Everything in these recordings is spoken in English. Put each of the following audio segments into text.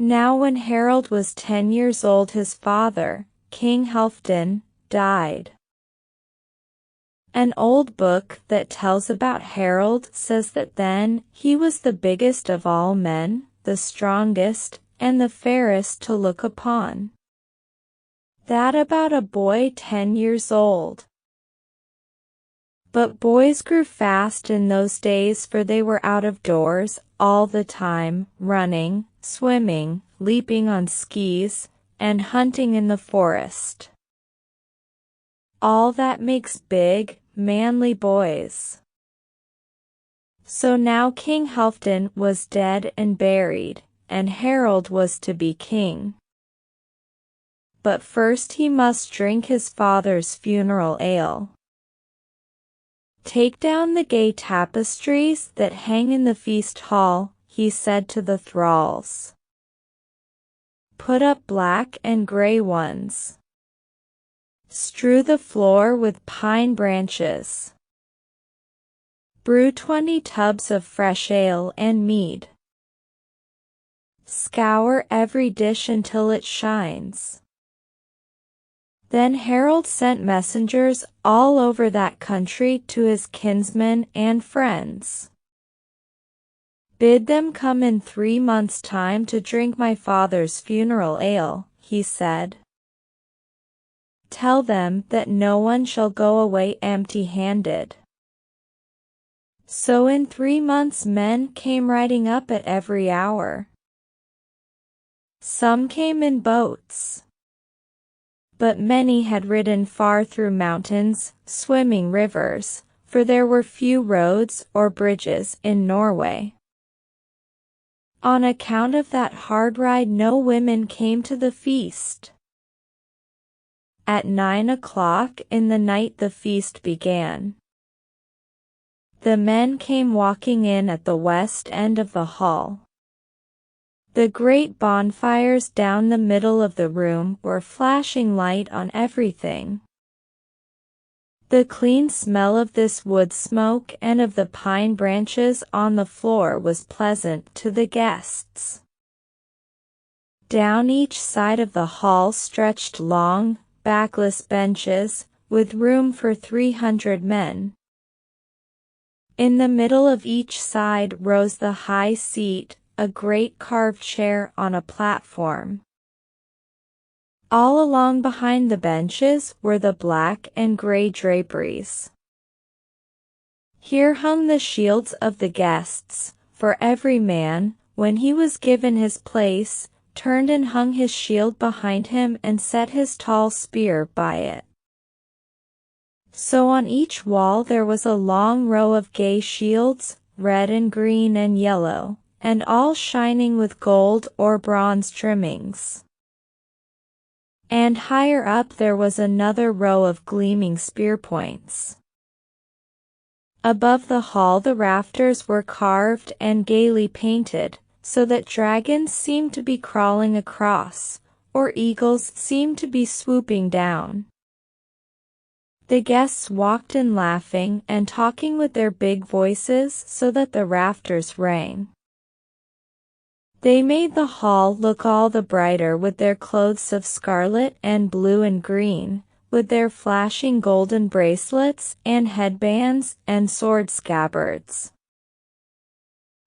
Now when Harald was 10 years old, his father, King Halfdan, died. An old book that tells about Harald says that then he was the biggest of all men, the strongest, and the fairest to look upon. That about a boy 10 years old. But boys grew fast in those days, for they were out of doors all the time, running, swimming, leaping on skis, and hunting in the forest. All that makes big, manly boys. So now King Halfdan was dead and buried, and Harald was to be king. But first he must drink his father's funeral ale. "Take down the gay tapestries that hang in the feast hall," he said to the thralls. "Put up black and gray ones. Strew the floor with pine branches. Brew 20 tubs of fresh ale and mead. Scour every dish until it shines." Then Harald sent messengers all over that country to his kinsmen and friends. "Bid them come in 3 months' time to drink my father's funeral ale," he said. "Tell them that no one shall go away empty-handed." So in 3 months men came riding up at every hour. Some came in boats. But many had ridden far through mountains, swimming rivers, for there were few roads or bridges in Norway. On account of that hard ride no women came to the feast. At 9 o'clock in the night the feast began. The men came walking in at the west end of the hall. The great bonfires down the middle of the room were flashing light on everything. The clean smell of this wood smoke and of the pine branches on the floor was pleasant to the guests. Down each side of the hall stretched long, backless benches, with room for 300 men. In the middle of each side rose the high seat, a great carved chair on a platform. All along behind the benches were the black and gray draperies. Here hung the shields of the guests, for every man, when he was given his place, turned and hung his shield behind him and set his tall spear by it. So on each wall there was a long row of gay shields, red and green and yellow, and all shining with gold or bronze trimmings. And higher up there was another row of gleaming spear points. Above the hall the rafters were carved and gaily painted, so that dragons seemed to be crawling across, or eagles seemed to be swooping down. The guests walked in laughing and talking with their big voices so that the rafters rang. They made the hall look all the brighter with their clothes of scarlet and blue and green, with their flashing golden bracelets and headbands and sword scabbards,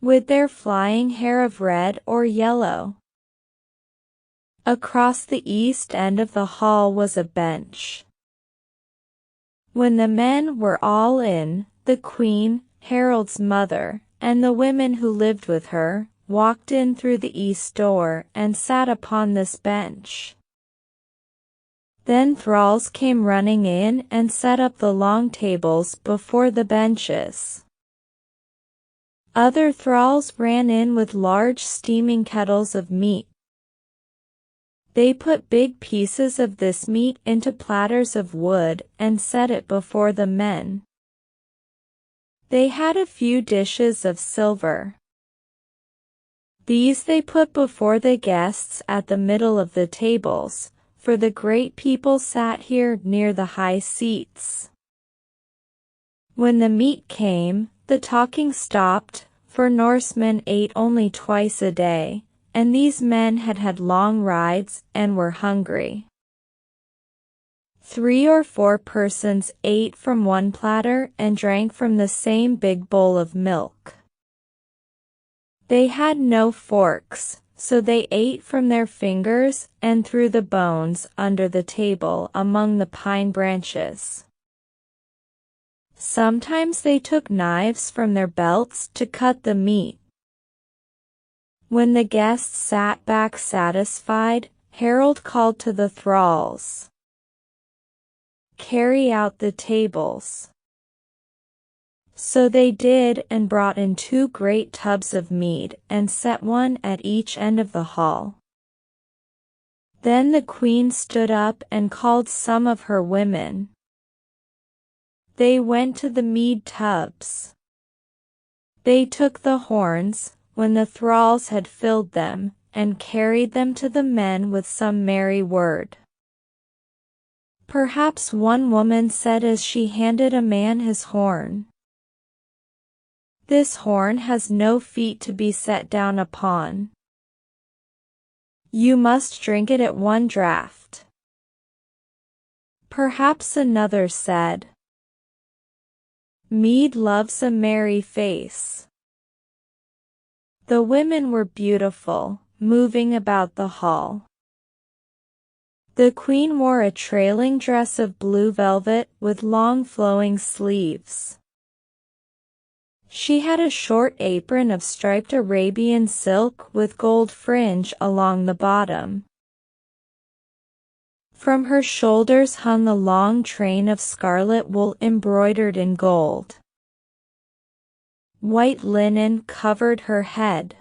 with their flying hair of red or yellow. Across the east end of the hall was a bench. When the men were all in, the queen, Harald's mother, and the women who lived with her, walked in through the east door and sat upon this bench. Then thralls came running in and set up the long tables before the benches. Other thralls ran in with large steaming kettles of meat. They put big pieces of this meat into platters of wood and set it before the men. They had a few dishes of silver. These they put before the guests at the middle of the tables, for the great people sat here near the high seats. When the meat came, the talking stopped, for Norsemen ate only twice a day, and these men had had long rides and were hungry. 3 or 4 persons ate from one platter and drank from the same big bowl of milk. They had no forks, so they ate from their fingers and threw the bones under the table among the pine branches. Sometimes they took knives from their belts to cut the meat. When the guests sat back satisfied, Harald called to the thralls, "Carry out the tables." So they did, and brought in 2 great tubs of mead and set one at each end of the hall. Then the queen stood up and called some of her women. They went to the mead tubs. They took the horns, when the thralls had filled them, and carried them to the men with some merry word. Perhaps one woman said as she handed a man his horn, "This horn has no feet to be set down upon. You must drink it at one draught." Perhaps another said, "Mead loves a merry face." The women were beautiful, moving about the hall. The queen wore a trailing dress of blue velvet with long flowing sleeves. She had a short apron of striped Arabian silk with gold fringe along the bottom. From her shoulders hung a long train of scarlet wool embroidered in gold. White linen covered her head.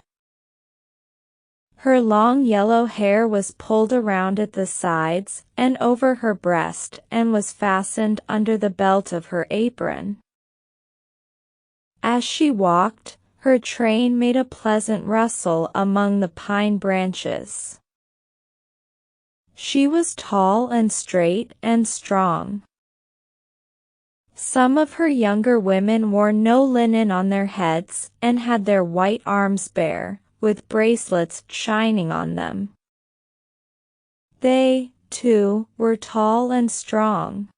Her long yellow hair was pulled around at the sides and over her breast and was fastened under the belt of her apron. As she walked, her train made a pleasant rustle among the pine branches. She was tall and straight and strong. Some of her younger women wore no linen on their heads and had their white arms bare, with bracelets shining on them. They, too, were tall and strong.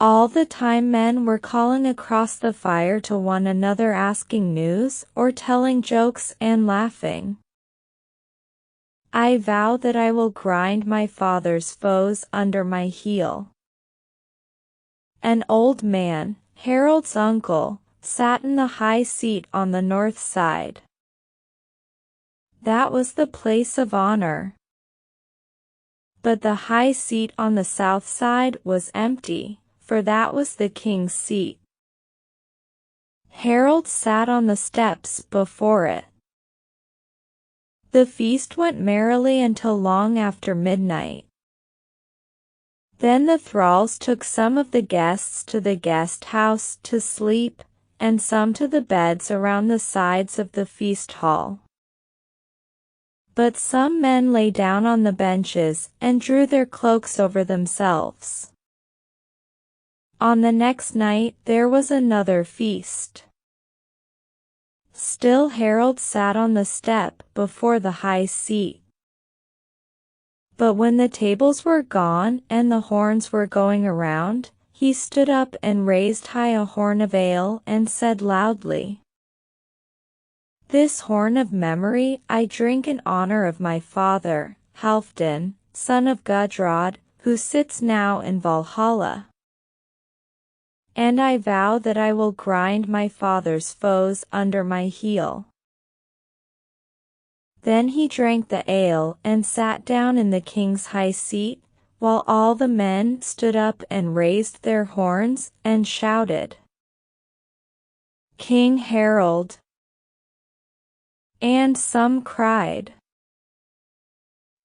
All the time men were calling across the fire to one another, asking news or telling jokes and laughing. "I vow that I will grind my father's foes under my heel." An old man, Harald's uncle, sat in the high seat on the north side. That was the place of honor. But the high seat on the south side was empty, for that was the king's seat. Harald sat on the steps before it. The feast went merrily until long after midnight. Then the thralls took some of the guests to the guest house to sleep, and some to the beds around the sides of the feast hall. But some men lay down on the benches and drew their cloaks over themselves. On the next night there was another feast. Still Harald sat on the step before the high seat. But when the tables were gone and the horns were going around, he stood up and raised high a horn of ale and said loudly, "This horn of memory I drink in honor of my father, Halfdan, son of Gudrod, who sits now in Valhalla. And I vow that I will grind my father's foes under my heel." Then he drank the ale and sat down in the king's high seat, while all the men stood up and raised their horns and shouted, "King Harald!" And some cried,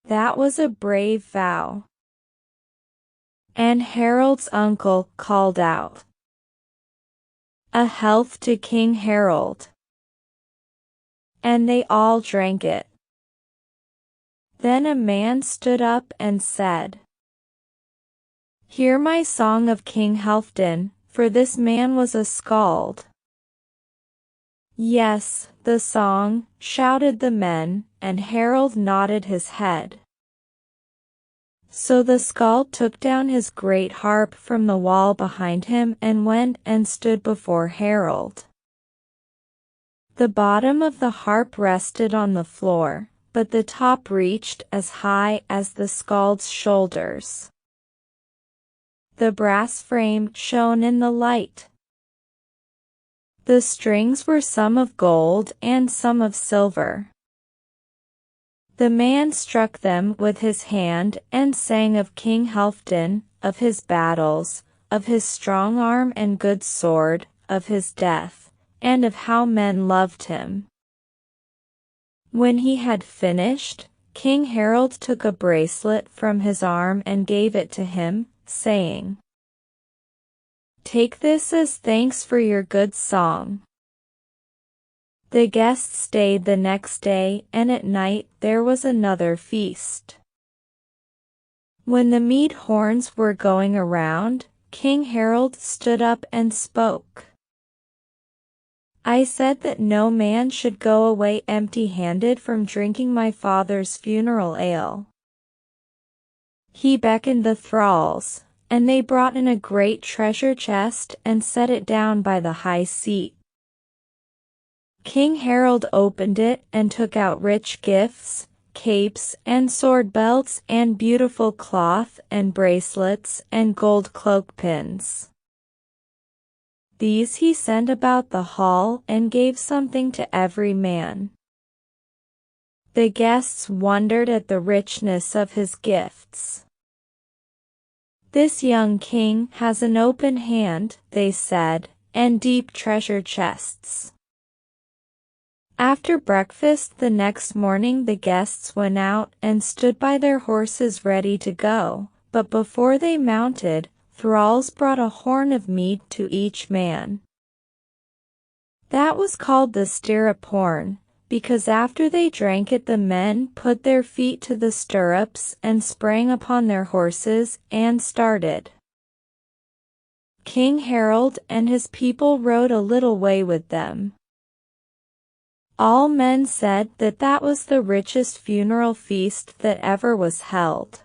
"That was a brave vow." And Harald's uncle called out, "A health to King Harald!" And they all drank it. Then a man stood up and said, "Hear my song of King Halfdan, for this man was a skald. "Yes, the song," shouted the men, and Harald nodded his head. So the skald took down his great harp from the wall behind him and went and stood before Harald. The bottom of the harp rested on the floor, but the top reached as high as the skald's shoulders. The brass frame shone in the light. The strings were some of gold and some of silver. The man struck them with his hand and sang of King Halfdan, of his battles, of his strong arm and good sword, of his death, and of how men loved him. When he had finished, King Harald took a bracelet from his arm and gave it to him, saying, "Take this as thanks for your good song." The guests stayed the next day, and at night there was another feast. When the mead horns were going around, King Harald stood up and spoke. "I said that no man should go away empty-handed from drinking my father's funeral ale." He beckoned the thralls, and they brought in a great treasure chest and set it down by the high seat. King Harald opened it and took out rich gifts, capes and sword belts and beautiful cloth and bracelets and gold cloak pins. These he sent about the hall and gave something to every man. The guests wondered at the richness of his gifts. "This young king has an open hand," they said, "and deep treasure chests." After breakfast the next morning the guests went out and stood by their horses ready to go, but before they mounted, thralls brought a horn of mead to each man. That was called the stirrup horn, because after they drank it the men put their feet to the stirrups and sprang upon their horses and started. King Harald and his people rode a little way with them. All men said that that was the richest funeral feast that ever was held.